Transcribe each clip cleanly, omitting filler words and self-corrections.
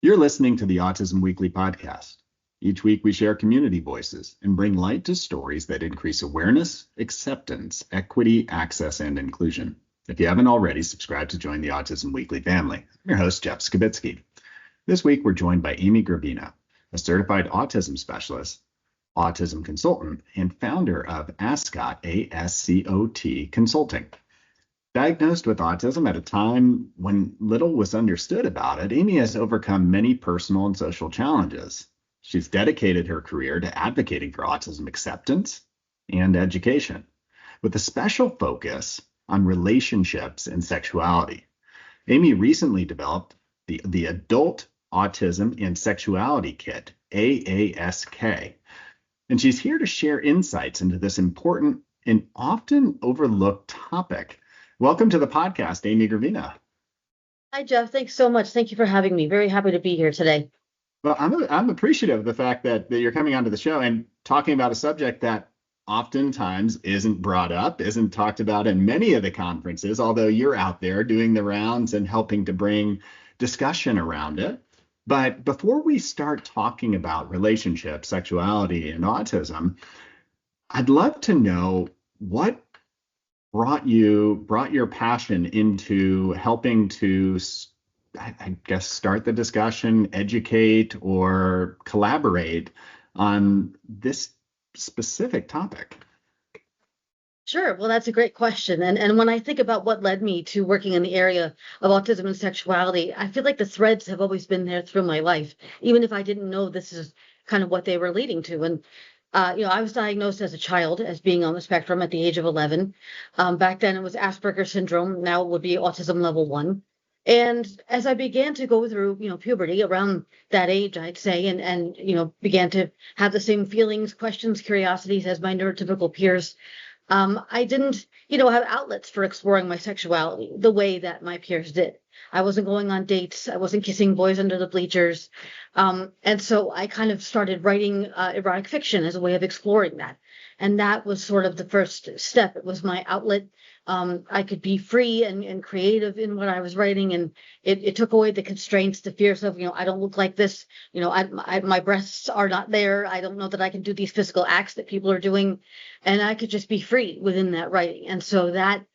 You're listening to the Autism Weekly podcast. Each week we share community voices and bring light to stories that increase awareness, acceptance, equity, access, and inclusion. If you haven't already, subscribe to join the Autism Weekly family. I'm your host, Jeff Skibitsky. This week we're joined by Amy Gravino, a certified autism specialist, autism consultant, and founder of Ascot, A-S-C-O-T Consulting. Diagnosed with autism at a time when little was understood about it, Amy has overcome many personal and social challenges. She's dedicated her career to advocating for autism acceptance and education, with a special focus on relationships and sexuality. Amy recently developed the Adult Autism and Sexuality Kit, AASK, and she's here to share insights into this important and often overlooked topic. Welcome to the podcast, Amy Gravino. Hi, Jeff. Thanks so much. Thank you for having me. Very happy to be here today. Well, I'm appreciative of the fact that you're coming onto the show and talking about a subject that oftentimes isn't brought up, isn't talked about in many of the conferences, although you're out there doing the rounds and helping to bring discussion around it. But before we start talking about relationships, sexuality, and autism, I'd love to know what brought your passion into helping to, I guess, start the discussion, educate, or collaborate on this specific topic? Sure. Well, that's a great question. And when I think about what led me to working in the area of autism and sexuality, I feel like the threads have always been there through my life, even if I didn't know this is kind of what they were leading to. And I was diagnosed as a child as being on the spectrum at the age of 11. Back then it was Asperger's syndrome. Now it would be autism level 1. And as I began to go through, puberty around that age, I'd say, and began to have the same feelings, questions, curiosities as my neurotypical peers, I didn't, have outlets for exploring my sexuality the way that my peers did. I wasn't going on dates. I wasn't kissing boys under the bleachers. And so I kind of started writing erotic fiction as a way of exploring that. And that was sort of the first step. It was my outlet. I could be free and creative in what I was writing. And it took away the constraints, the fears of, I don't look like this. My breasts are not there. I don't know that I can do these physical acts that people are doing. And I could just be free within that writing. And so that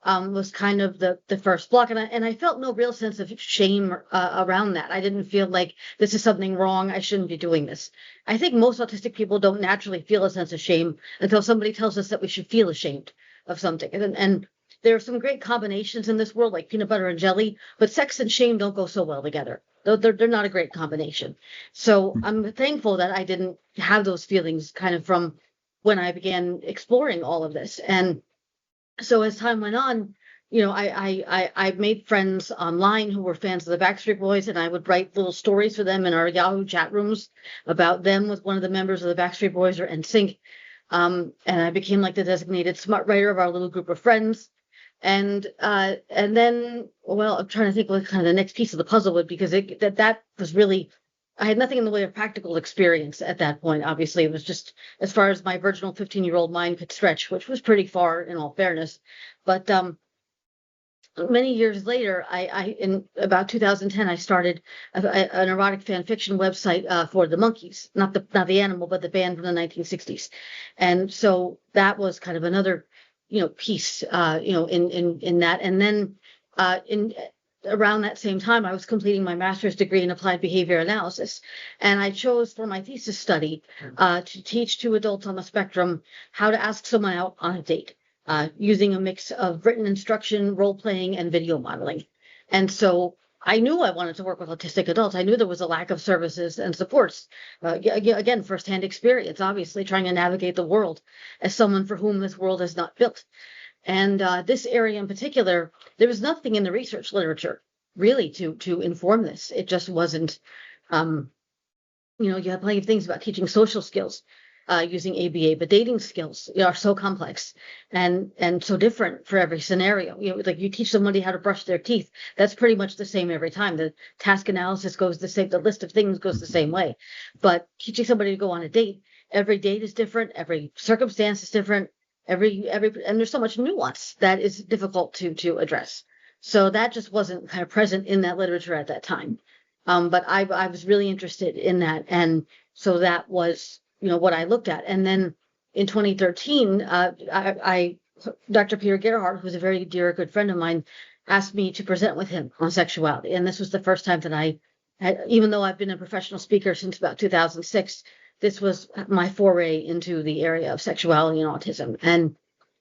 was kind of the first block. And I felt no real sense of shame around that. I didn't feel like this is something wrong. I shouldn't be doing this. I think most autistic people don't naturally feel a sense of shame until somebody tells us that we should feel ashamed of something. And there are some great combinations in this world, like peanut butter and jelly, but sex and shame don't go so well together. They're not a great combination. So I'm thankful that I didn't have those feelings kind of from when I began exploring all of this. And so as time went on, I made friends online who were fans of the Backstreet Boys, and I would write little stories for them in our Yahoo chat rooms about them with one of the members of the Backstreet Boys or NSYNC. And I became like the designated smart writer of our little group of friends. And then, well, I'm trying to think what kind of the next piece of the puzzle would, because that was really, I had nothing in the way of practical experience at that point. Obviously, it was just as far as my virginal 15-year-old mind could stretch, which was pretty far in all fairness. But many years later, I in about 2010, I started an erotic fan fiction website for the Monkees, not the animal, but the band from the 1960s. And so that was kind of another, piece, in that. And then around that same time, I was completing my master's degree in applied behavior analysis. And I chose for my thesis study to teach to adults on the spectrum how to ask someone out on a date using a mix of written instruction, role playing, and video modeling. And so I knew I wanted to work with autistic adults. I knew there was a lack of services and supports. Again, firsthand experience, obviously, trying to navigate the world as someone for whom this world is not built. And this area in particular, there was nothing in the research literature really to inform this. It just wasn't, you have plenty of things about teaching social skills using ABA, but dating skills are so complex and so different for every scenario. Like you teach somebody how to brush their teeth, that's pretty much the same every time. The task analysis goes the same, the list of things goes the same way. But teaching somebody to go on a date, every date is different, every circumstance is different. and there's so much nuance that is difficult to address. So that just wasn't kind of present in that literature at that time. But I was really interested in that, and so that was what I looked at. And then in 2013, Dr. Peter Gerhardt, who's a very dear good friend of mine, asked me to present with him on sexuality, and this was the first time that I had, even though I've been a professional speaker since about 2006, this was my foray into the area of sexuality and autism. And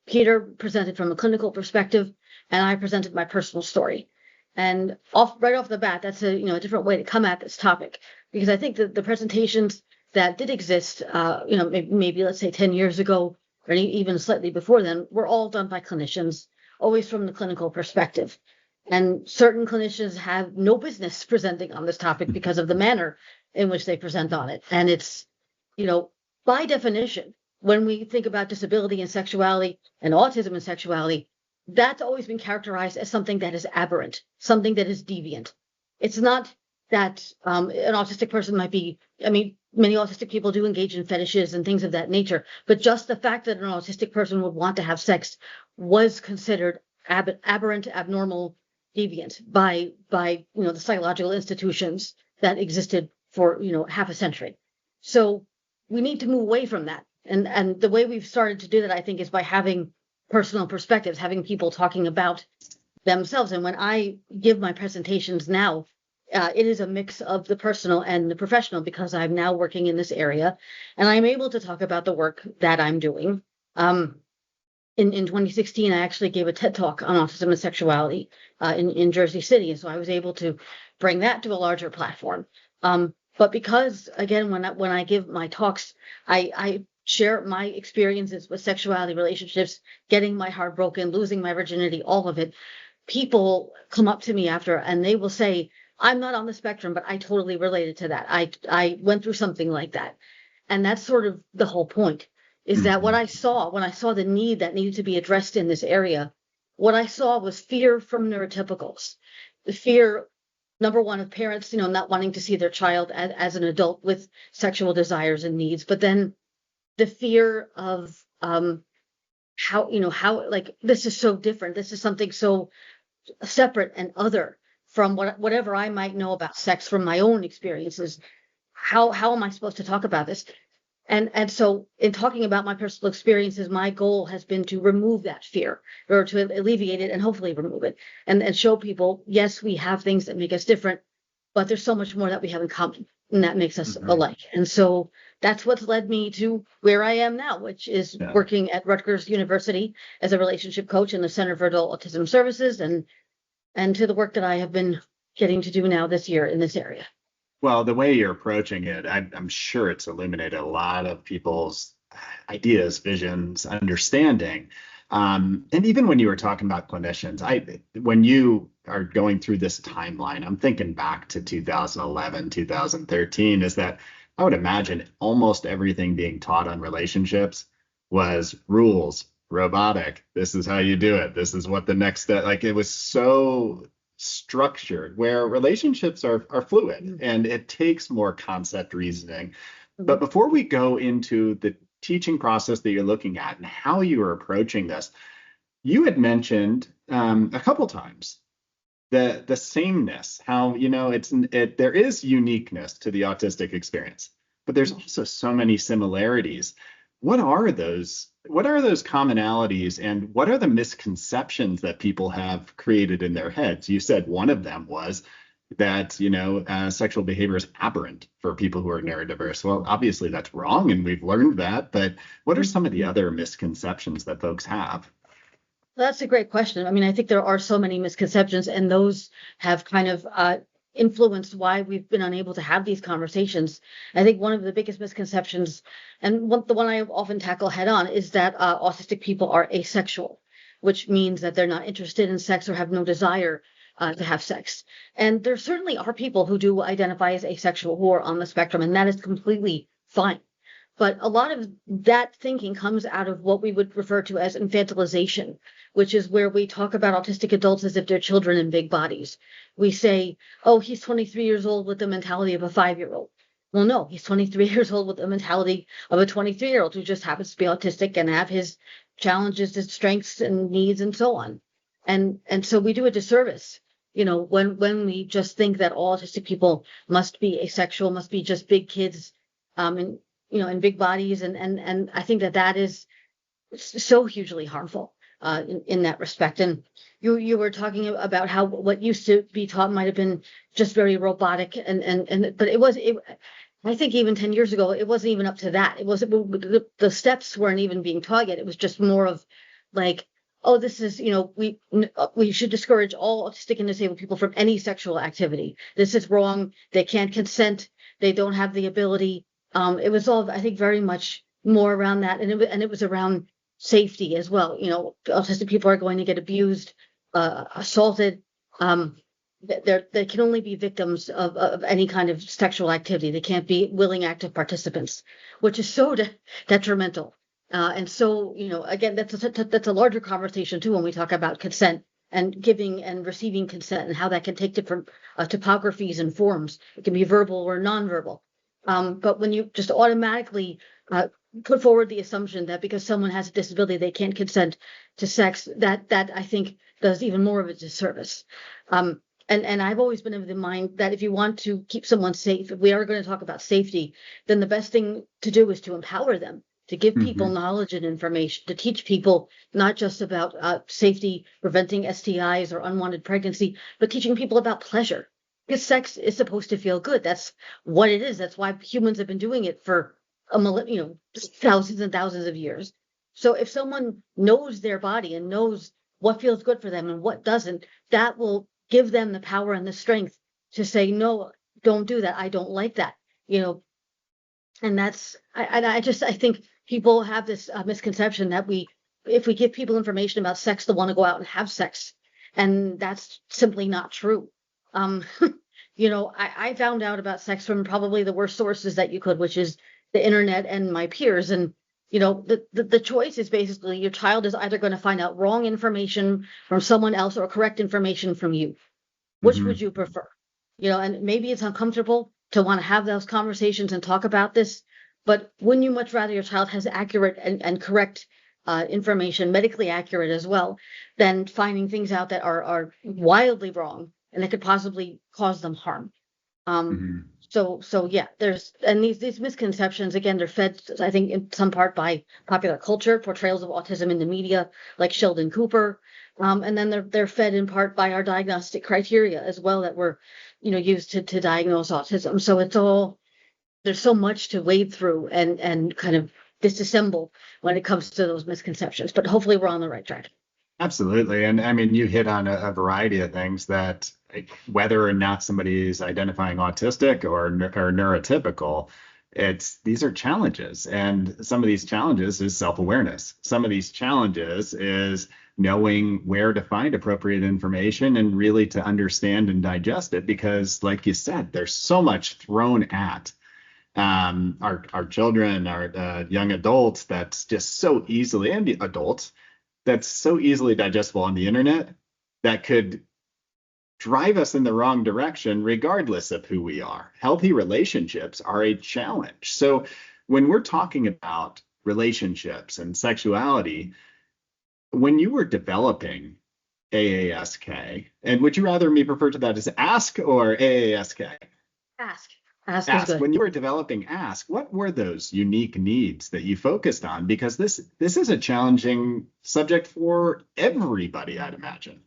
Peter presented from a clinical perspective, and I presented my personal story. And right off the bat, that's a different way to come at this topic, because I think that the presentations that did exist, maybe let's say 10 years ago, or even slightly before then, were all done by clinicians, always from the clinical perspective. And certain clinicians have no business presenting on this topic because of the manner in which they present on it. And it's, by definition, when we think about disability and sexuality and autism and sexuality, that's always been characterized as something that is aberrant, something that is deviant. It's not that an autistic person might be, many autistic people do engage in fetishes and things of that nature, but just the fact that an autistic person would want to have sex was considered aberrant, abnormal, deviant by the psychological institutions that existed for half a century. So we need to move away from that. And the way we've started to do that, I think, is by having personal perspectives, having people talking about themselves. And when I give my presentations now, it is a mix of the personal and the professional, because I'm now working in this area and I'm able to talk about the work that I'm doing. In 2016, I actually gave a TED talk on autism and sexuality in Jersey City. And so I was able to bring that to a larger platform. But because, again, when I give my talks, I share my experiences with sexuality, relationships, getting my heart broken, losing my virginity, all of it. People come up to me after and they will say, I'm not on the spectrum, but I totally related to that. I went through something like that. And that's sort of the whole point, is that what I saw, when I saw the need that needed to be addressed in this area, what I saw was fear from neurotypicals. The fear, number one, of parents, not wanting to see their child as an adult with sexual desires and needs, but then the fear of how this is so different. This is something so separate and other from whatever I might know about sex from my own experiences. How am I supposed to talk about this? And so in talking about my personal experiences, my goal has been to remove that fear, or to alleviate it and hopefully remove it, and show people, yes, we have things that make us different, but there's so much more that we have in common and that makes us alike. And so that's what's led me to where I am now, which is working at Rutgers University as a relationship coach in the Center for Adult Autism Services, and to the work that I have been getting to do now this year in this area. Well, the way you're approaching it, I'm sure it's illuminated a lot of people's ideas, visions, understanding. And even when you were talking about clinicians, when you are going through this timeline, I'm thinking back to 2011, 2013, is that I would imagine almost everything being taught on relationships was rules, robotic. This is how you do it. This is what the next step, like it was so structured, where relationships are fluid and it takes more concept reasoning. But before we go into the teaching process that you're looking at and how you are approaching this, you had mentioned a couple times the sameness, how there is uniqueness to the autistic experience, but there's also so many similarities. What are those commonalities, and what are the misconceptions that people have created in their heads? You said one of them was that, sexual behavior is aberrant for people who are neurodiverse. Well, obviously that's wrong, and we've learned that, but what are some of the other misconceptions that folks have? That's a great question. I think there are so many misconceptions, and those have kind of influenced why we've been unable to have these conversations. I think one of the biggest misconceptions, and the one I often tackle head on, is that autistic people are asexual, which means that they're not interested in sex or have no desire to have sex. And there certainly are people who do identify as asexual who are on the spectrum, and that is completely fine. But a lot of that thinking comes out of what we would refer to as infantilization, which is where we talk about autistic adults as if they're children in big bodies. We say, oh, he's 23 years old with the mentality of a 5-year-old. Well, no, he's 23 years old with the mentality of a 23-year-old who just happens to be autistic and have his challenges, his strengths and needs and so on. And so we do a disservice, when we just think that all autistic people must be asexual, must be just big kids, and in big bodies. And I think that is so hugely harmful in that respect. And you were talking about how what used to be taught might have been just very robotic, but I think even 10 years ago, it wasn't even up to that. It wasn't the steps weren't even being taught yet. It was just more of like, oh, this is, we should discourage all autistic and disabled people from any sexual activity. This is wrong. They can't consent. They don't have the ability. It was all, I think, very much more around that, and it was around safety as well. Autistic people are going to get abused, assaulted. They can only be victims of any kind of sexual activity. They can't be willing, active participants, which is so detrimental. And so, again, that's a larger conversation too when we talk about consent and giving and receiving consent and how that can take different topographies and forms. It can be verbal or nonverbal. But when you just automatically put forward the assumption that because someone has a disability, they can't consent to sex, that I think does even more of a disservice. And I've always been of the mind that if you want to keep someone safe, if we are going to talk about safety, then the best thing to do is to empower them, to give people knowledge and information, to teach people not just about safety, preventing STIs or unwanted pregnancy, but teaching people about pleasure. Because sex is supposed to feel good. That's what it is. That's why humans have been doing it for thousands and thousands of years. So if someone knows their body and knows what feels good for them and what doesn't, that will give them the power and the strength to say, no, don't do that. I don't like that. And I think people have this misconception that if we give people information about sex, they'll want to go out and have sex. And that's simply not true. I found out about sex from probably the worst sources that you could, which is the internet and my peers. And, the choice is basically your child is either going to find out wrong information from someone else or correct information from you. Which would you prefer? And maybe it's uncomfortable to want to have those conversations and talk about this, but wouldn't you much rather your child has accurate and correct information, medically accurate as well, than finding things out that are wildly wrong and that could possibly cause them harm? So yeah, these misconceptions, again, they're fed, I think, in some part by popular culture, portrayals of autism in the media, like Sheldon Cooper. And then they're fed in part by our diagnostic criteria as well that were, used to diagnose autism. So there's so much to wade through and kind of disassemble when it comes to those misconceptions. But hopefully we're on the right track. Absolutely. And I mean, you hit on a variety of things that whether or not somebody is identifying autistic or neurotypical, these are challenges. And some of these challenges is self-awareness. Some of these challenges is knowing where to find appropriate information and really to understand and digest it, because like you said, there's so much thrown at our children, our young adults, that's just so easily, and the adults, that's so easily digestible on the internet that could drive us in the wrong direction, regardless of who we are. Healthy relationships are a challenge. So when we're talking about relationships and sexuality, when you were developing AASK, and would you rather me refer to that as ASK or AASK? Ask. Ask is good. When you were developing Ask, what were those unique needs that you focused on? Because this is a challenging subject for everybody, I'd imagine.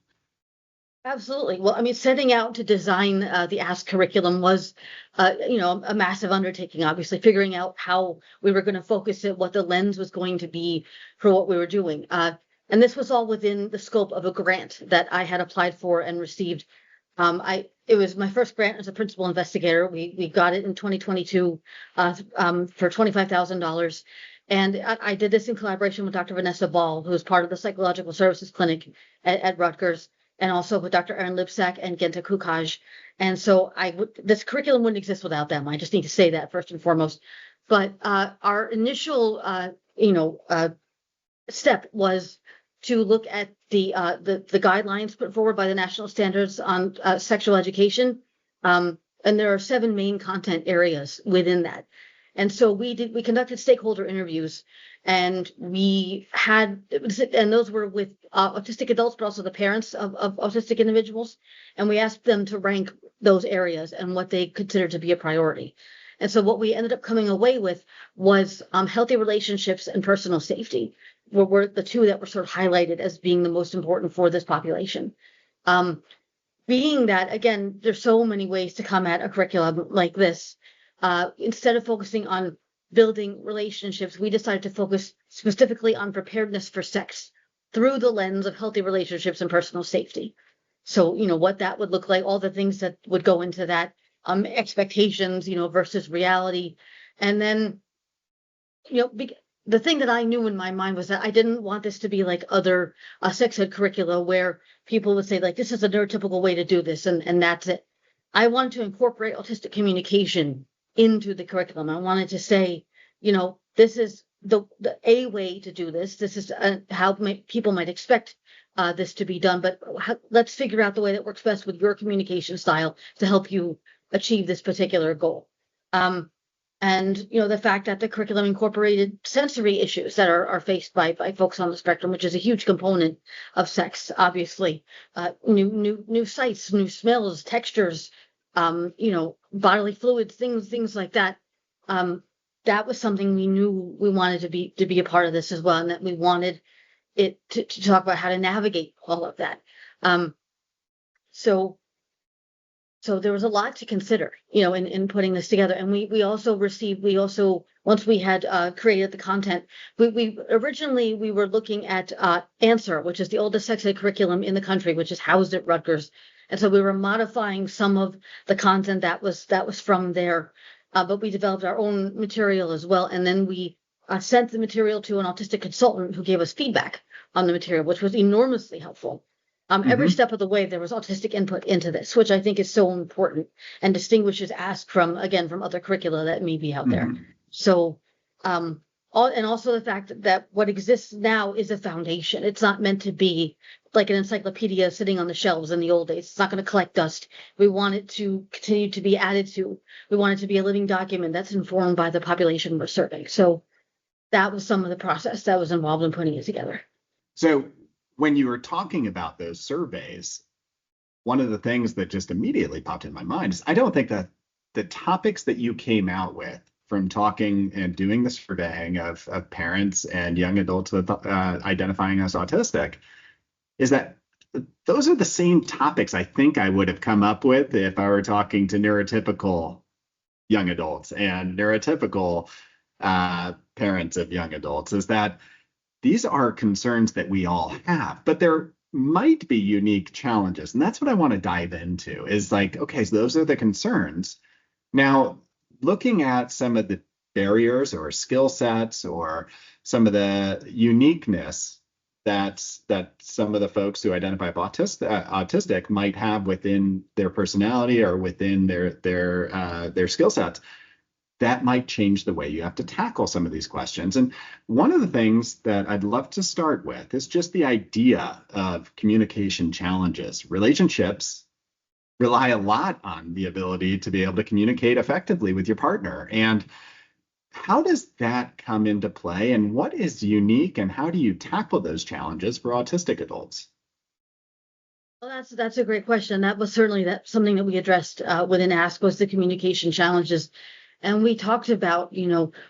Absolutely. Well, I mean, setting out to design the Ask curriculum was, a massive undertaking, obviously, figuring out how we were going to focus it, what the lens was going to be for what we were doing. And this was all within the scope of a grant that I had applied for and received. It was my first grant as a principal investigator. We got it in 2022 for $25,000. And I did this in collaboration with Dr. Vanessa Ball, who is part of the Psychological Services Clinic at Rutgers, and also with Dr. Erin Lipsack and Genta Kukaj. And so this curriculum wouldn't exist without them. I just need to say that first and foremost. But our initial, step was to look at the guidelines put forward by the National Standards on Sexual Education, and there are 7 main content areas within that. And so we conducted stakeholder interviews, and and those were with autistic adults, but also the parents of autistic individuals. And we asked them to rank those areas and what they considered to be a priority. And so what we ended up coming away with was healthy relationships and personal safety were the 2 that were sort of highlighted as being the most important for this population. Being that, again, there's so many ways to come at a curriculum like this. Instead of focusing on building relationships, we decided to focus specifically on preparedness for sex through the lens of healthy relationships and personal safety. So, what that would look like, all the things that would go into that, expectations, versus reality. And then, the thing that I knew in my mind was that I didn't want this to be like other sex ed curricula where people would say, like, this is a neurotypical way to do this, and that's it. I wanted to incorporate autistic communication into the curriculum. I wanted to say, this is the a way to do this. This is how people might expect this to be done, but let's figure out the way that works best with your communication style to help you achieve this particular goal. And the fact that the curriculum incorporated sensory issues that are faced by folks on the spectrum, which is a huge component of sex, obviously. New sights, new smells, textures, bodily fluids, things like that. That was something we knew we wanted to be a part of this as well, and that we wanted it to talk about how to navigate all of that. So there was a lot to consider, in putting this together. And we also, once we had created the content, we originally were looking at Answer, which is the oldest sex ed curriculum in the country, which is housed at Rutgers. And so we were modifying some of the content that was from there, but we developed our own material as well. And then we sent the material to an autistic consultant who gave us feedback on the material, which was enormously helpful. Every step of the way, there was autistic input into this, which I think is so important and distinguishes Ask from other curricula that may be out there. So, and also the fact that what exists now is a foundation. It's not meant to be like an encyclopedia sitting on the shelves in the old days. It's not going to collect dust. We want it to continue to be added to. We want it to be a living document that's informed by the population we're serving. So that was some of the process that was involved in putting it together. So when you were talking about those surveys, one of the things that just immediately popped in my mind is I don't think that the topics that you came out with from talking and doing the surveying of parents and young adults with identifying as autistic is that those are the same topics I think I would have come up with if I were talking to neurotypical young adults and neurotypical parents of young adults, is that these are concerns that we all have, but there might be unique challenges. And that's what I want to dive into is like, okay, so those are the concerns. Now, looking at some of the barriers or skill sets or some of the uniqueness that some of the folks who identify as autistic might have within their personality or within their skill sets, that might change the way you have to tackle some of these questions. And one of the things that I'd love to start with is just the idea of communication challenges. Relationships rely a lot on the ability to be able to communicate effectively with your partner. And how does that come into play? And what is unique and how do you tackle those challenges for autistic adults? Well, that's a great question. That was certainly something that we addressed within Ask was the communication challenges. And we talked about,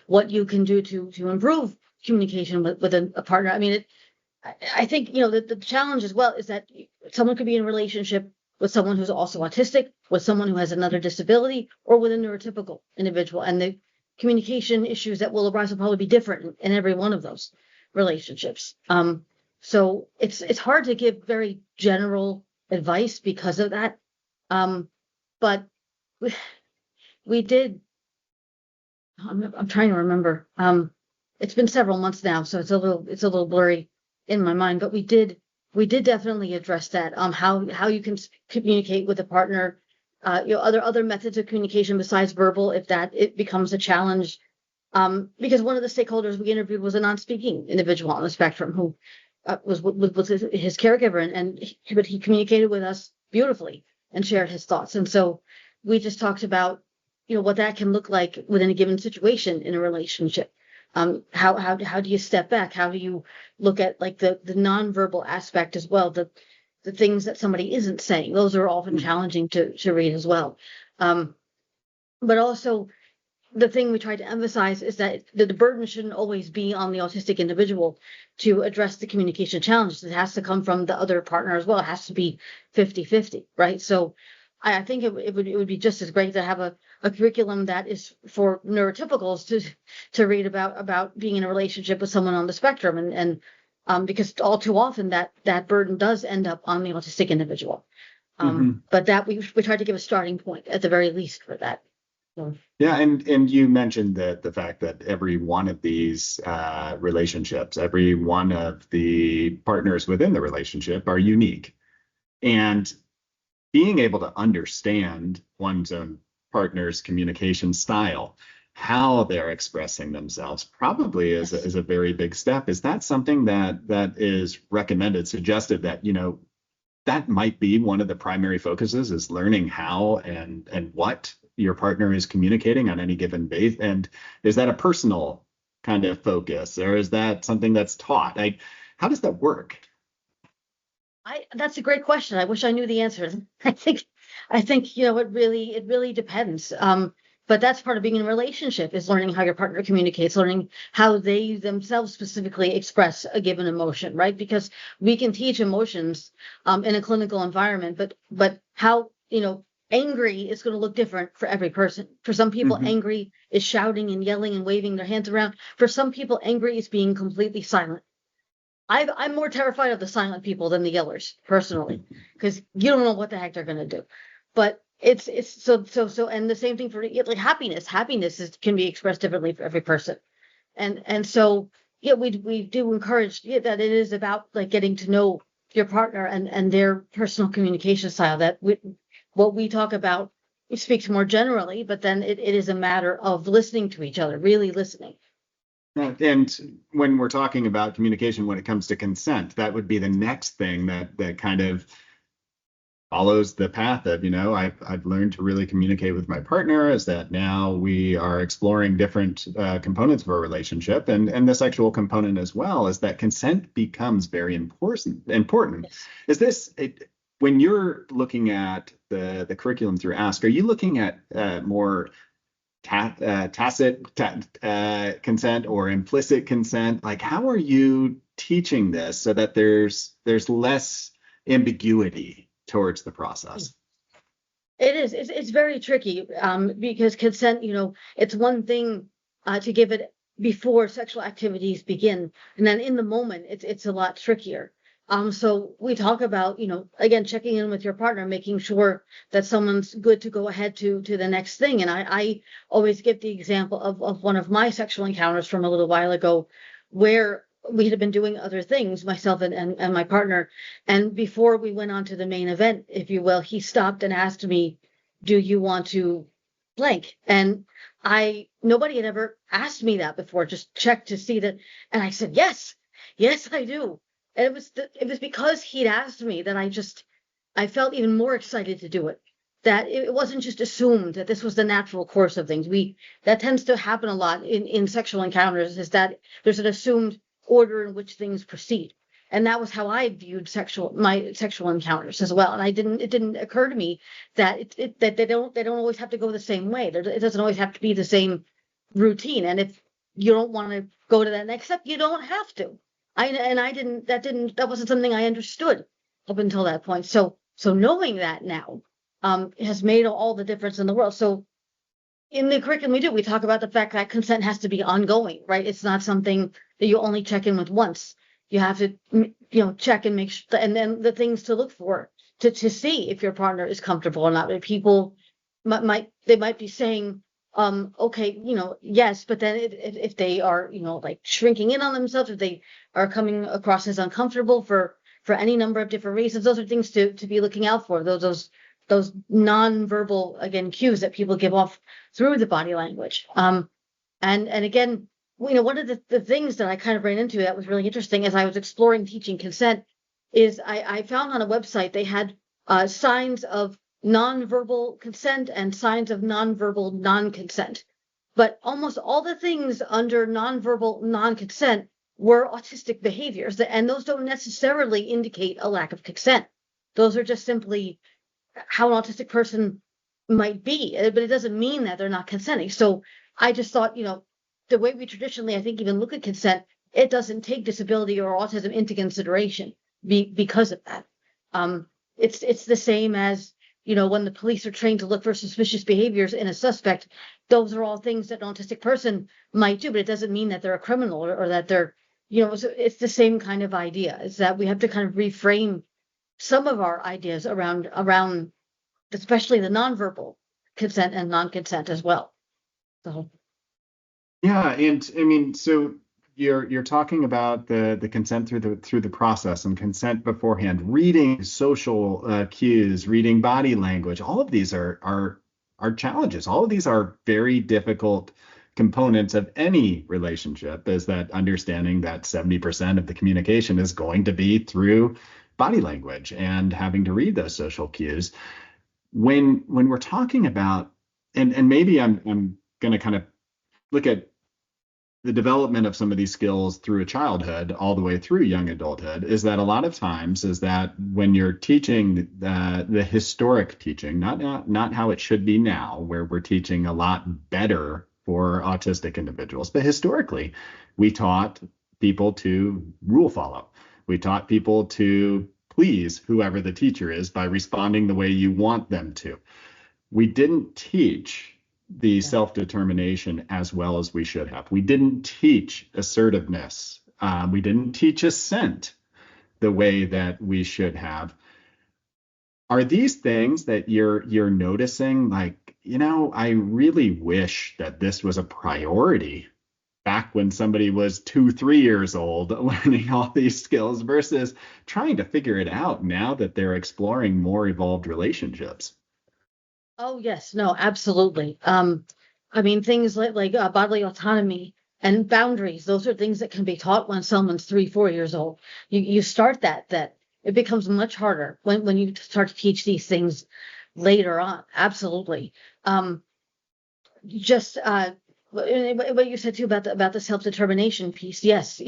what you can do to improve communication with a partner. I mean, I think, the challenge as well is that someone could be in a relationship with someone who's also autistic, with someone who has another disability, or with a neurotypical individual. And the communication issues that will arise will probably be different in every one of those relationships. So it's hard to give very general advice because of that. But we did. I'm trying to remember. It's been several months now, so it's a little blurry in my mind. But we did definitely address that. How you can communicate with a partner. Other methods of communication besides verbal, if it becomes a challenge. Because one of the stakeholders we interviewed was a non-speaking individual on the spectrum who was his caregiver, but he communicated with us beautifully and shared his thoughts. And so we just talked about, what that can look like within a given situation in a relationship. How do you step back? How do you look at like the nonverbal aspect as well? The things that somebody isn't saying. Those are often challenging to read as well. But also the thing we try to emphasize is that the burden shouldn't always be on the autistic individual to address the communication challenges. It has to come from the other partner as well. It has to be 50-50, right? So I think it would be just as great to have a curriculum that is for neurotypicals to read about being in a relationship with someone on the spectrum, and because all too often that burden does end up on the autistic individual. But that we try to give a starting point at the very least for that. So. Yeah, and you mentioned that the fact that every one of these relationships, every one of the partners within the relationship are unique. And being able to understand one's own partner's communication style, how they're expressing themselves, probably is a very big step. Is that something that is recommended, suggested that, that might be one of the primary focuses, is learning how and what your partner is communicating on any given base? And is that a personal kind of focus, or is that something that's taught? How does that work? That's a great question. I wish I knew the answer. I think it really depends. But that's part of being in a relationship, is learning how your partner communicates, learning how they themselves specifically express a given emotion, right? Because we can teach emotions in a clinical environment, but how, angry is going to look different for every person. For some people, angry is shouting and yelling and waving their hands around. For some people, angry is being completely silent. I'm more terrified of the silent people than the yellers, personally, because you don't know what the heck they're going to do. But it's so, and the same thing for like happiness. Happiness can be expressed differently for every person, and so we do encourage that it is about like getting to know your partner and their personal communication style. That what we talk about speaks more generally, but then it is a matter of listening to each other, really listening. And when we're talking about communication, when it comes to consent, that would be the next thing that kind of follows the path of, I've learned to really communicate with my partner, is that now we are exploring different components of our relationship, and the sexual component as well, is that consent becomes very important. Yes. Is this when you're looking at the curriculum through Ask, are you looking at more tacit consent or implicit consent? Like, how are you teaching this so that there's less ambiguity towards the process? It is. It's very tricky because consent, it's one thing to give it before sexual activities begin, and then in the moment, it's a lot trickier. So we talk about, again, checking in with your partner, making sure that someone's good to go ahead to the next thing. And I always give the example of one of my sexual encounters from a little while ago, where we had been doing other things, myself and my partner. And before we went on to the main event, if you will, he stopped and asked me, "Do you want to blank?" And nobody had ever asked me that before, just checked to see that. And I said, yes, I do. And it was because he'd asked me that I felt even more excited to do it. That it wasn't just assumed that this was the natural course of things. That tends to happen a lot in sexual encounters, is that there's an assumed order in which things proceed. And that was how I viewed my sexual encounters as well. And it didn't occur to me that that they don't always have to go the same way. It doesn't always have to be the same routine. And if you don't want to go to that next step, you don't have to. That wasn't something I understood up until that point. So knowing that now has made all the difference in the world. So in the curriculum we talk about the fact that consent has to be ongoing, right? It's not something that you only check in with once. You have to, check and make sure, and then the things to look for to see if your partner is comfortable or not. People might be saying, okay, yes, but then if they are, like shrinking in on themselves, if they are coming across as uncomfortable for any number of different reasons, those are things to be looking out for. Those non-verbal, again, cues that people give off through the body language. And again, one of the things that I kind of ran into that was really interesting as I was exploring teaching consent is I found on a website they had signs of nonverbal consent and signs of nonverbal non-consent. But almost all the things under nonverbal non-consent were autistic behaviors, and those don't necessarily indicate a lack of consent. Those are just simply how an autistic person might be, but it doesn't mean that they're not consenting. So I just thought, the way we traditionally, I think, even look at consent, it doesn't take disability or autism into consideration because of that. It's the same as, when the police are trained to look for suspicious behaviors in a suspect, those are all things that an autistic person might do, but it doesn't mean that they're a criminal or that they're, so it's the same kind of idea, is that we have to kind of reframe some of our ideas around especially the nonverbal consent and non-consent as well. So Yeah, and I mean, so you're talking about the consent through the process and consent beforehand, reading social cues, reading body language. All of these are challenges. All of these are very difficult components of any relationship. Is that understanding that 70% of the communication is going to be through body language and having to read those social cues. When we're talking about, and maybe I'm going to kind of look at the development of some of these skills through a childhood all the way through young adulthood, is that a lot of times is that when you're teaching the historic teaching, not how it should be now, where we're teaching a lot better for autistic individuals, but historically we taught people to rule follow. We taught people to please whoever the teacher is by responding the way you want them to. We didn't teach the self-determination as well as we should have. We didn't teach assertiveness. We didn't teach assent the way that we should have. Are these things that you're noticing, like, I really wish that this was a priority back when somebody was 2, 3 years old learning all these skills versus trying to figure it out now that they're exploring more evolved relationships? Oh, yes, no, absolutely. I mean, things like bodily autonomy and boundaries, those are things that can be taught when someone's 3, 4 years old. You start that it becomes much harder when you start to teach these things later on. Absolutely. Just what you said too about the self-determination piece. Yes,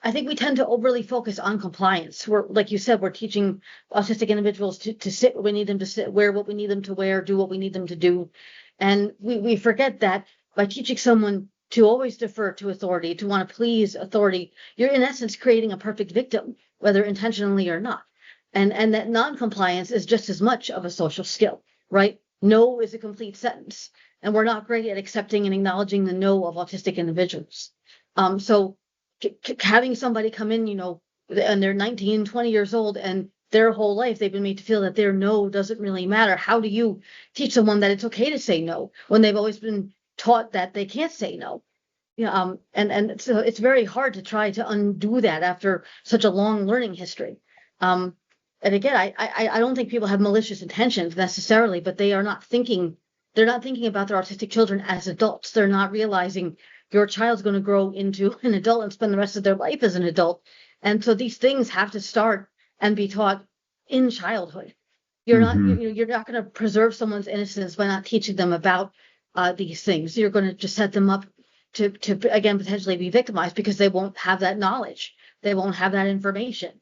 I think we tend to overly focus on compliance. Like you said, we're teaching autistic individuals to sit where we need them to sit, wear what we need them to wear, do what we need them to do. And we forget that by teaching someone to always defer to authority, to want to please authority, you're in essence creating a perfect victim, whether intentionally or not. And that non-compliance is just as much of a social skill, right? No is a complete sentence. And we're not great at accepting and acknowledging the no of autistic individuals. So having somebody come in, and they're 19, 20 years old, and their whole life they've been made to feel that their no doesn't really matter. How do you teach someone that it's okay to say no when they've always been taught that they can't say no? And so it's very hard to try to undo that after such a long learning history. And again, I don't think people have malicious intentions necessarily, but they're not thinking about their autistic children as adults. They're not realizing your child's going to grow into an adult and spend the rest of their life as an adult. And so these things have to start and be taught in childhood. You're not going to preserve someone's innocence by not teaching them about these things. You're going to just set them up to again potentially be victimized because they won't have that knowledge. They won't have that information.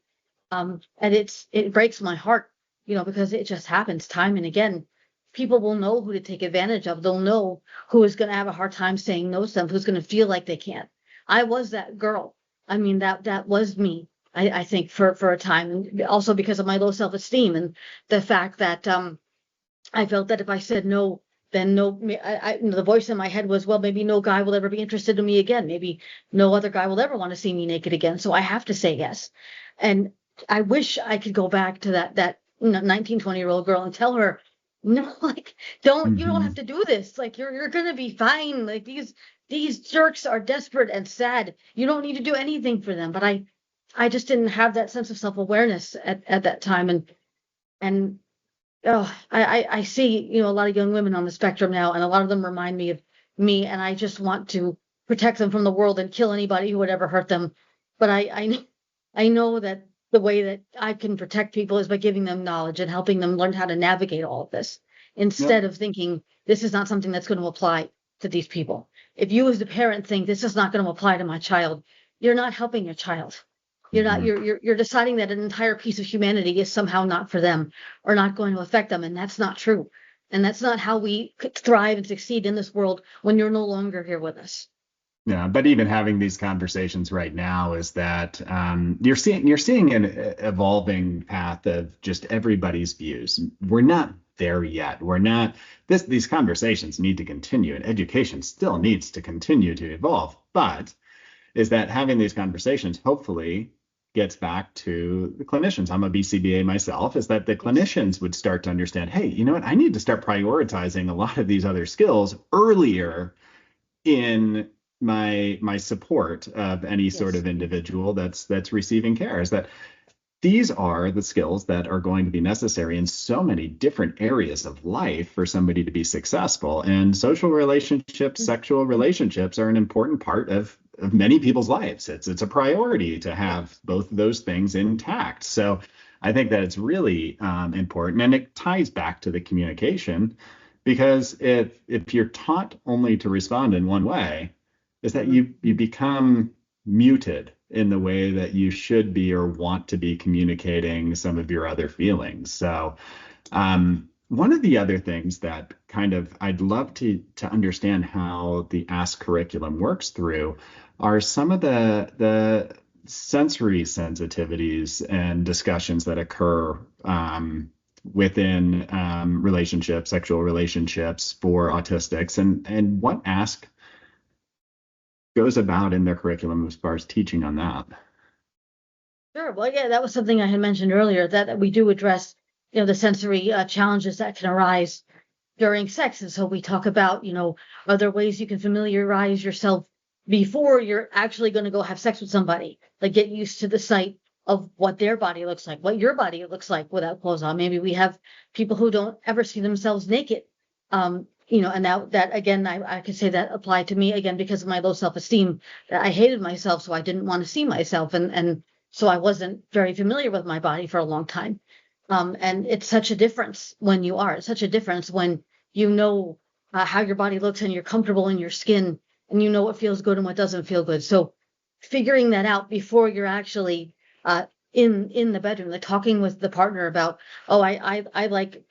And it breaks my heart, because it just happens time and again. People will know who to take advantage of. They'll know who is going to have a hard time saying no to them, who's going to feel like they can't. I was that girl. I mean, that was me, I think, for a time, and also because of my low self-esteem and the fact that I felt that if I said no, then no, the voice in my head was, well, maybe no guy will ever be interested in me again. Maybe no other guy will ever want to see me naked again. So I have to say yes. And I wish I could go back to that 19, 20-year-old girl and tell her, no, like, you don't have to do this. Like, you're gonna be fine. Like, these jerks are desperate and sad. You don't need to do anything for them. But I just didn't have that sense of self-awareness at that time. And I see, a lot of young women on the spectrum now, and a lot of them remind me of me, and I just want to protect them from the world and kill anybody who would ever hurt them. But I know that the way that I can protect people is by giving them knowledge and helping them learn how to navigate all of this Yep. instead of thinking this is not something that's going to apply to these people. If you as the parent think this is not going to apply to my child, you're not helping your child. You're not, Mhm. you're deciding that an entire piece of humanity is somehow not for them or not going to affect them. And that's not true. And that's not how we could thrive and succeed in this world when you're no longer here with us. Yeah, but even having these conversations right now is that you're seeing an evolving path of just everybody's views. We're not there yet. We're not these conversations need to continue, and education still needs to continue to evolve. But is that having these conversations hopefully gets back to the clinicians. I'm a BCBA myself, is that the Yes. clinicians would start to understand, hey, you know what? I need to start prioritizing a lot of these other skills earlier in my support of any sort Yes. of individual that's receiving care. Is that these are the skills that are going to be necessary in so many different areas of life for somebody to be successful. And social relationships, sexual relationships are an important part of many people's lives. It's a priority to have Yes. both of those things intact. So I think that it's really important, and it ties back to the communication, because if you're taught only to respond in one way, is that Mhm. you become muted in the way that you should be or want to be communicating some of your other feelings. So, one of the other things that kind of I'd love to understand how the Ask curriculum works through are some of the sensory sensitivities and discussions that occur within relationships, sexual relationships for autistics, and what Ask goes about in their curriculum as far as teaching on that. Sure. Well, yeah, that was something I had mentioned earlier that we do address, the sensory challenges that can arise during sex. And so we talk about, are there ways you can familiarize yourself before you're actually going to go have sex with somebody? Like get used to the sight of what their body looks like, what your body looks like without clothes on. Maybe we have people who don't ever see themselves naked. And that again, I could say that applied to me again because of my low self-esteem. That I hated myself, so I didn't want to see myself, and so I wasn't very familiar with my body for a long time. And it's such a difference when you are. It's such a difference when you know how your body looks and you're comfortable in your skin and you know what feels good and what doesn't feel good. So figuring that out before you're actually in the bedroom, like talking with the partner about, oh, I like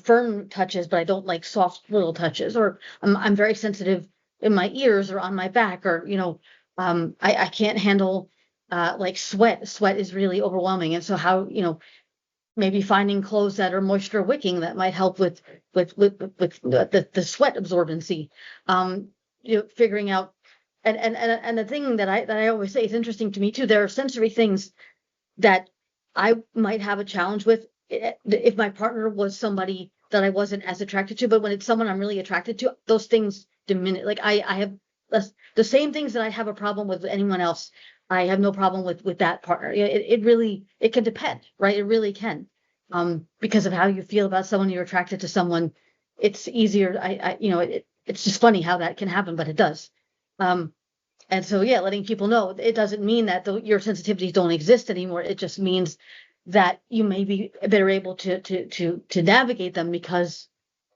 firm touches, but I don't like soft little touches, or I'm very sensitive in my ears or on my back, or I can't handle like sweat. Sweat is really overwhelming, and so how maybe finding clothes that are moisture wicking that might help with the sweat absorbency. Figuring out and the thing that I always say is interesting to me too. There are sensory things that I might have a challenge with if my partner was somebody that I wasn't as attracted to, but when it's someone I'm really attracted to, those things diminish. Like I have the same things that I have a problem with anyone else. I have no problem with that partner. It really it can depend, right? It really can, because of how you feel about someone. You're attracted to someone. It's easier. It's just funny how that can happen, but it does. Um, and so, yeah, letting people know it doesn't mean that your sensitivities don't exist anymore. It just means that you may be better able to navigate them because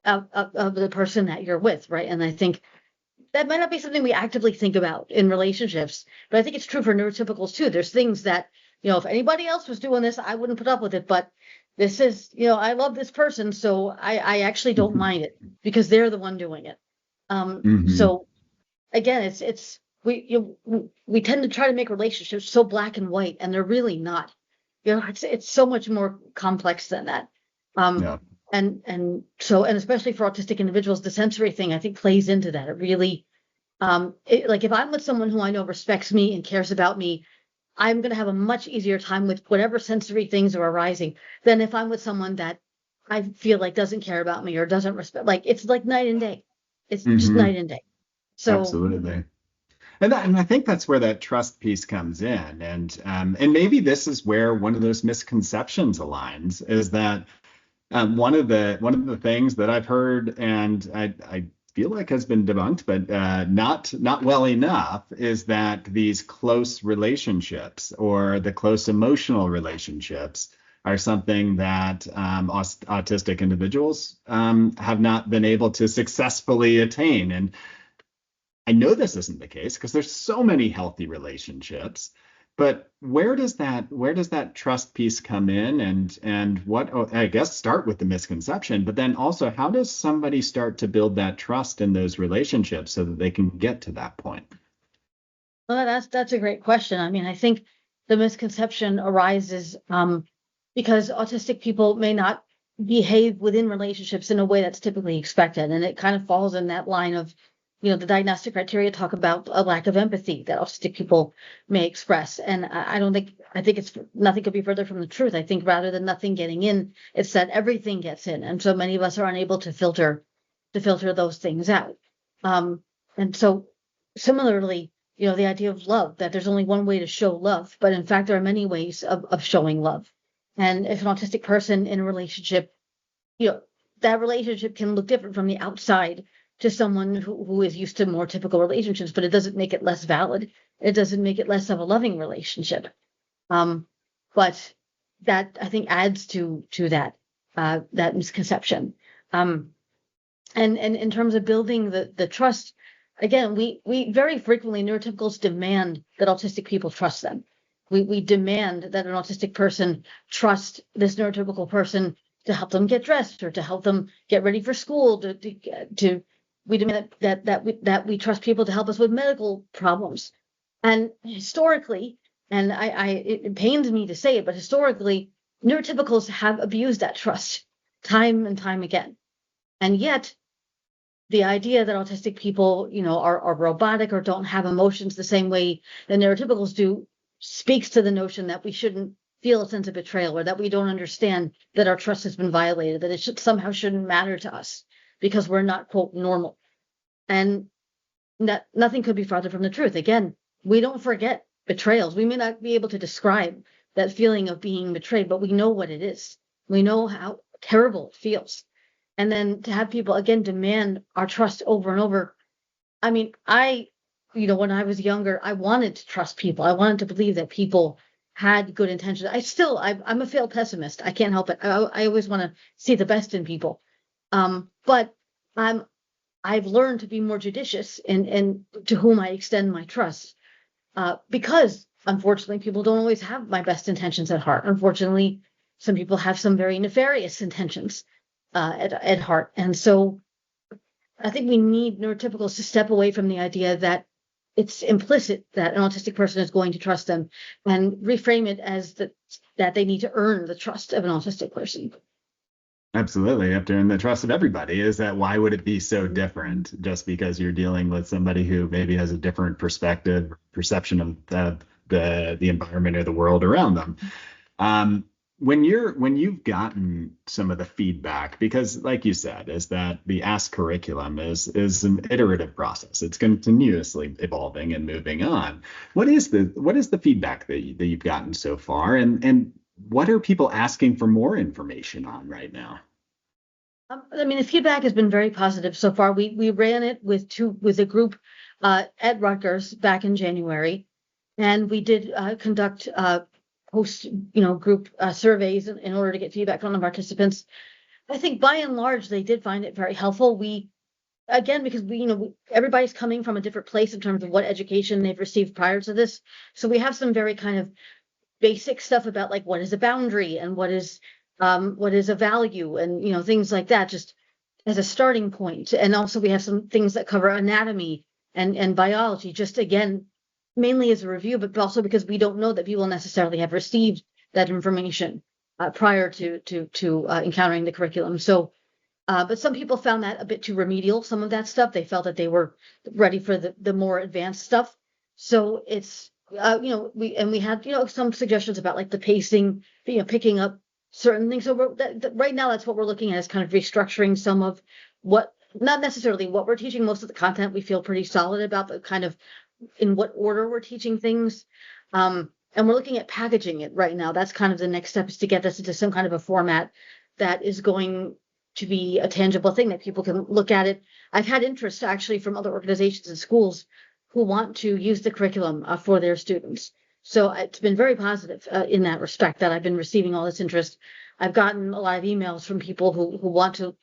of the person that you're with, right? And I think that might not be something we actively think about in relationships, but I think it's true for neurotypicals too. There's things that, if anybody else was doing this, I wouldn't put up with it, but this is, I love this person, so I actually don't mind it because they're the one doing it. Hmm. So again, it's we tend to try to make relationships so black and white, and they're really not. It's so much more complex than that. Um, Yeah. and especially for autistic individuals, the sensory thing I think plays into that. It really, like if I'm with someone who I know respects me and cares about me, I'm going to have a much easier time with whatever sensory things are arising than if I'm with someone that I feel like doesn't care about me or doesn't respect. Like it's like night and day. It's just Hmm. night and day. So Absolutely. And I think that's where that trust piece comes in. And maybe this is where one of those misconceptions aligns, is that one of the things that I've heard, and I feel like has been debunked, but not well enough, is that these close relationships or the close emotional relationships are something that autistic individuals have not been able to successfully attain. And I know this isn't the case because there's so many healthy relationships, but where does that trust piece come in, and what, oh, I guess start with the misconception, but then also how does somebody start to build that trust in those relationships so that they can get to that point? Well, that's a great question. I mean, I think the misconception arises because autistic people may not behave within relationships in a way that's typically expected, and it kind of falls in that line of, the diagnostic criteria talk about a lack of empathy that autistic people may express, and I don't think I think it's nothing could be further from the truth. I think rather than nothing getting in, it's that everything gets in, and so many of us are unable to filter those things out. Um, and so similarly, the idea of love, that there's only one way to show love, but in fact, there are many ways of showing love. And if an autistic person in a relationship, you know, that relationship can look different from the outside to someone who is used to more typical relationships, but it doesn't make it less valid. It doesn't make it less of a loving relationship. Um, but that I think adds to that misconception. Um, and in terms of building the trust, again, we very frequently, neurotypicals demand that autistic people trust them. We demand that an autistic person trust this neurotypical person to help them get dressed or to help them get ready for school. To We demand that we trust people to help us with medical problems. And historically, and it pains me to say it, but historically, neurotypicals have abused that trust time and time again. And yet, the idea that autistic people, are robotic or don't have emotions the same way that neurotypicals do speaks to the notion that we shouldn't feel a sense of betrayal, or that we don't understand that our trust has been violated, that it somehow shouldn't matter to us because we're not, quote, normal. And that nothing could be farther from the truth. Again, we don't forget betrayals. We may not be able to describe that feeling of being betrayed, but we know what it is. We know how terrible it feels. And then to have people again demand our trust over and over. I mean, when I was younger, I wanted to trust people. I wanted to believe that people had good intentions. I'm a failed pessimist. I can't help it. I always want to see the best in people. But I've learned to be more judicious in to whom I extend my trust, because unfortunately, people don't always have my best intentions at heart. Unfortunately, some people have some very nefarious intentions at heart. And so I think we need neurotypicals to step away from the idea that it's implicit that an autistic person is going to trust them, and reframe it as that they need to earn the trust of an autistic person. Absolutely. You have to earn the trust of everybody. Is that why would it be so different just because you're dealing with somebody who maybe has a different perspective, perception of the environment or the world around them? Um, when you've gotten some of the feedback, because like you said, is that the Ask curriculum is an iterative process. It's continuously evolving and moving on. What is the feedback that you've gotten so far, and what are people asking for more information on right now? I mean, the feedback has been very positive so far. We ran it with a group at Rutgers back in January, and we did conduct post group surveys in order to get feedback from the participants. I think by and large they did find it very helpful. We Again, because everybody's coming from a different place in terms of what education they've received prior to this, so we have some very kind of basic stuff about like what is a boundary and what is a value, and things like that, just as a starting point. And also we have some things that cover anatomy and biology, just again mainly as a review, but also because we don't know that people necessarily have received that information prior to encountering the curriculum. So but some people found that a bit too remedial, some of that stuff. They felt that they were ready for the more advanced stuff. So it's, we had, some suggestions about like the pacing, picking up certain things. So right now, that's what we're looking at, is kind of restructuring some of not necessarily what we're teaching. Most of the content we feel pretty solid about, but kind of in what order we're teaching things. And we're looking at packaging it right now. That's kind of the next step, is to get this into some kind of a format that is going to be a tangible thing that people can look at it. I've had interest actually from other organizations and schools who want to use the curriculum for their students. So it's been very positive in that respect that I've been receiving all this interest. I've gotten a lot of emails from people who want to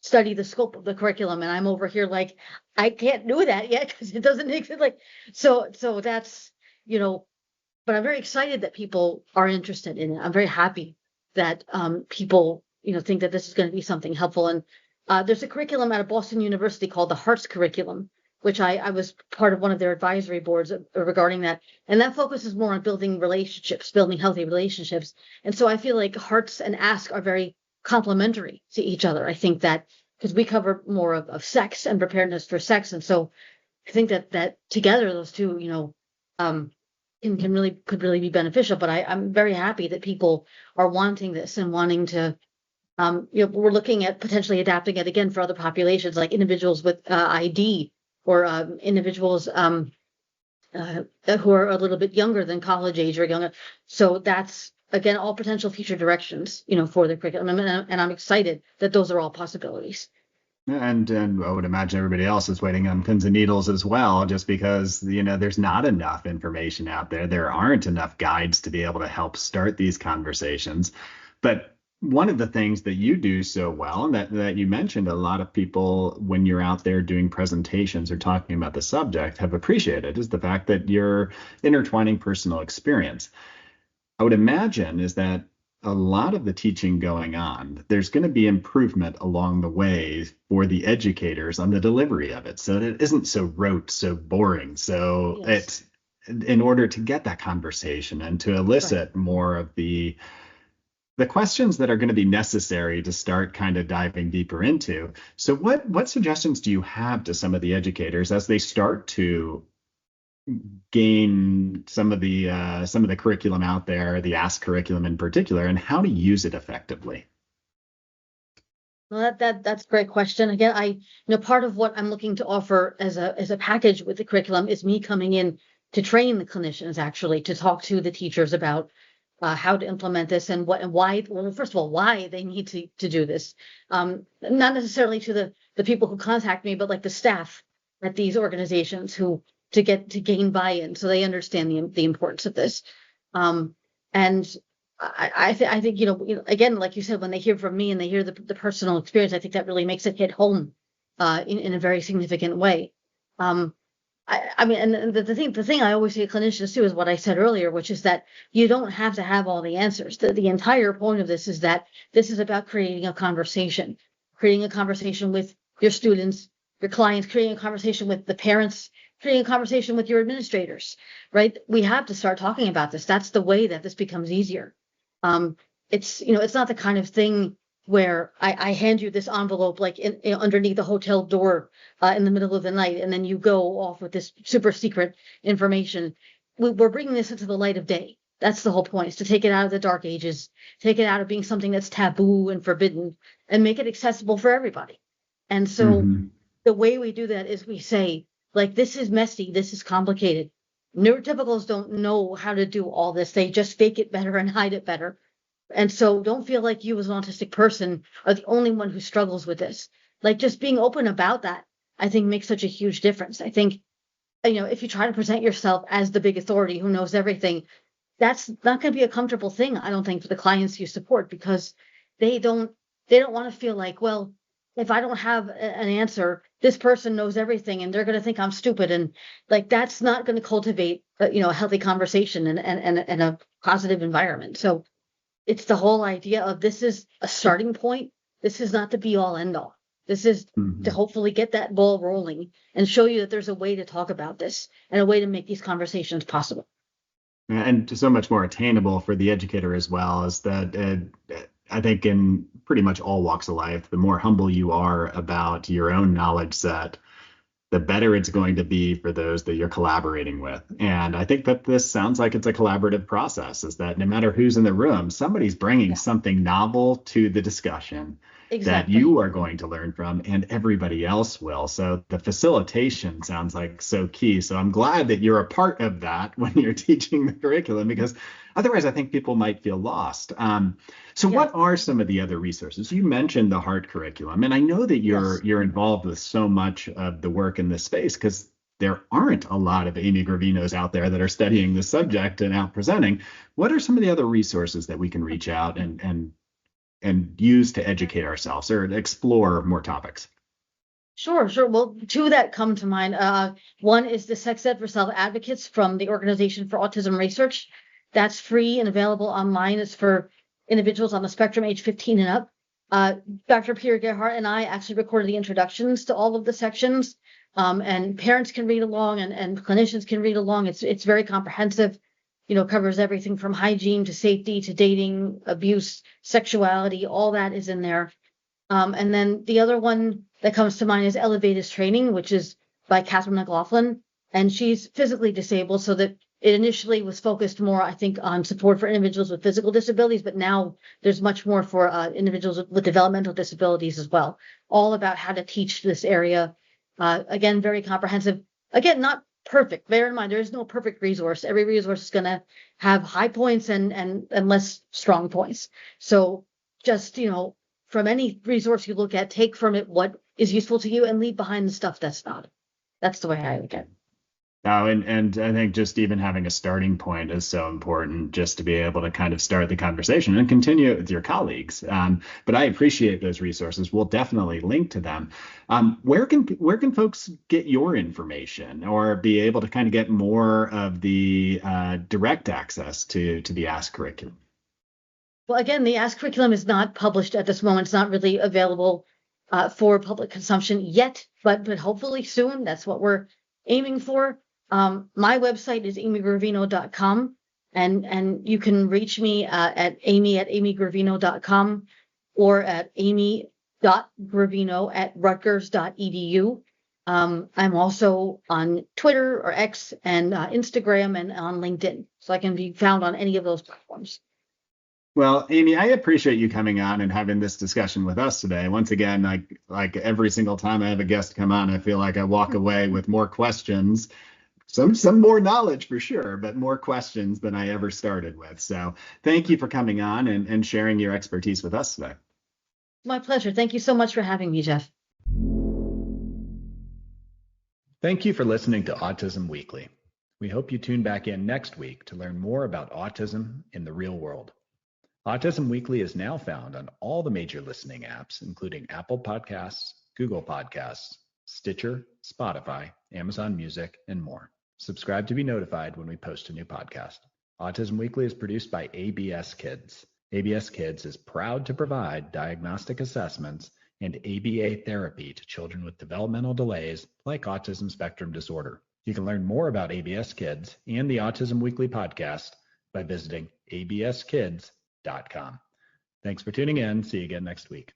study the scope of the curriculum, and I'm over here like, I can't do that yet because it doesn't exist. Like, so that's, but I'm very excited that people are interested in it. I'm very happy that people, think that this is going to be something helpful. And there's a curriculum out of Boston University called the Hearts curriculum, which I was part of one of their advisory boards regarding that. And that focuses more on building relationships, building healthy relationships. And so I feel like Hearts and Ask are very complementary to each other. I think that because we cover more of sex and preparedness for sex. And so I think that together, those two, could really be beneficial. But I'm very happy that people are wanting this and wanting to, we're looking at potentially adapting it again for other populations, like individuals with ID or individuals who are a little bit younger than college age or younger. So that's, again, all potential future directions, for the curriculum. And I'm excited that those are all possibilities. And I would imagine everybody else is waiting on pins and needles as well, just because, there's not enough information out there. There aren't enough guides to be able to help start these conversations. But one of the things that you do so well, and that you mentioned, a lot of people, when you're out there doing presentations or talking about the subject, have appreciated, is the fact that you're intertwining personal experience. I would imagine is that a lot of the teaching going on, there's going to be improvement along the way for the educators on the delivery of it. So that it isn't so rote, so boring. So Yes. it's in order to get that conversation and to elicit more of the questions that are going to be necessary to start kind of diving deeper into. So what suggestions do you have to some of the educators as they start to gain some of the curriculum out there, the Ask curriculum in particular, and how to use it effectively? Well, that's a great question. Again, part of what I'm looking to offer as a package with the curriculum is me coming in to train the clinicians, actually, to talk to the teachers about how to implement this and what and why. Well, first of all, why they need to do this. Not necessarily to the people who contact me, but like the staff at these organizations who to gain buy-in, so they understand the importance of this. And I think again, like you said, when they hear from me and they hear the personal experience, I think that really makes it hit home in a very significant way. I mean, and the thing I always say to clinicians too is what I said earlier, which is that you don't have to have all the answers. The entire point of this is that this is about creating a conversation with your students, your clients, creating a conversation with the parents, creating a conversation with your administrators, right? We have to start talking about this. That's the way that this becomes easier. It's not the kind of thing where I hand you this envelope like underneath the hotel door in the middle of the night, and then you go off with this super secret information. We're bringing this into the light of day. That's the whole point, is to take it out of the dark ages, take it out of being something that's taboo and forbidden, and make it accessible for everybody. And so the way we do that is we say, like, this is messy, this is complicated. Neurotypicals don't know how to do all this. They just fake it better and hide it better. And so don't feel like you as an autistic person are the only one who struggles with this. Like, just being open about that, I think, makes such a huge difference. I think, if you try to present yourself as the big authority who knows everything, that's not going to be a comfortable thing, I don't think, for the clients you support, because they don't want to feel like, well, if I don't have an answer, this person knows everything and they're going to think I'm stupid. And like, that's not going to cultivate, a healthy conversation and a positive environment. So it's the whole idea of, this is a starting point. This is not the be all end all. This is to hopefully get that ball rolling and show you that there's a way to talk about this and a way to make these conversations possible. And so much more attainable for the educator as well, is that I think in pretty much all walks of life, the more humble you are about your own knowledge set, the better it's going to be for those that you're collaborating with. And I think that this sounds like it's a collaborative process, is that no matter who's in the room, somebody's bringing something novel to the discussion that you are going to learn from, and everybody else will. So the facilitation sounds like so key. So I'm glad that you're a part of that when you're teaching the curriculum, because Otherwise, I think people might feel lost. So Yeah. what are some of the other resources? You mentioned the heart curriculum, and I know that Yes. you're involved with so much of the work in this space because there aren't a lot of Amy Gravinos out there that are studying this subject and out presenting. What are some of the other resources that we can reach out and use to educate ourselves or explore more topics? Sure, sure. Well, two that come to mind. One is the Sex Ed for Self Advocates from the Organization for Autism Research. That's free and available online. It's for individuals on the spectrum age 15 and up. Dr. Peter Gerhardt and I actually recorded the introductions to all of the sections, and parents can read along and clinicians can read along. It's very comprehensive, covers everything from hygiene to safety to dating, abuse, sexuality, all that is in there. And then the other one that comes to mind is Elevated Training, which is by Catherine McLaughlin. And she's physically disabled, so that it initially was focused more, I think, on support for individuals with physical disabilities, but now there's much more for individuals with developmental disabilities as well, all about how to teach this area. Again, very comprehensive. Again, not perfect. Bear in mind, there is no perfect resource. Every resource is going to have high points and less strong points. So just, from any resource you look at, take from it what is useful to you and leave behind the stuff that's not. That's the way I look at it. Oh, and I think just even having a starting point is so important just to be able to kind of start the conversation and continue it with your colleagues. But I appreciate those resources. We'll definitely link to them. Where can folks get your information or be able to kind of get more of the direct access to the Ask curriculum? Well, again, the Ask curriculum is not published at this moment. It's not really available for public consumption yet, but hopefully soon. That's what we're aiming for. My website is amygravino.com, and you can reach me at amy@amygravino.com or at amy.gravino@rutgers.edu. I'm also on Twitter or X and Instagram and on LinkedIn, so I can be found on any of those platforms. Well, Amy, I appreciate you coming on and having this discussion with us today. Once again, like every single time I have a guest come on, I feel like I walk away with more questions, some more knowledge for sure, but more questions than I ever started with. So thank you for coming on and sharing your expertise with us today. My pleasure. Thank you so much for having me, Jeff. Thank you for listening to Autism Weekly. We hope you tune back in next week to learn more about autism in the real world. Autism Weekly is now found on all the major listening apps, including Apple Podcasts, Google Podcasts, Stitcher, Spotify, Amazon Music, and more. Subscribe to be notified when we post a new podcast. Autism Weekly is produced by ABS Kids. ABS Kids is proud to provide diagnostic assessments and ABA therapy to children with developmental delays like autism spectrum disorder. You can learn more about ABS Kids and the Autism Weekly podcast by visiting abskids.com. Thanks for tuning in. See you again next week.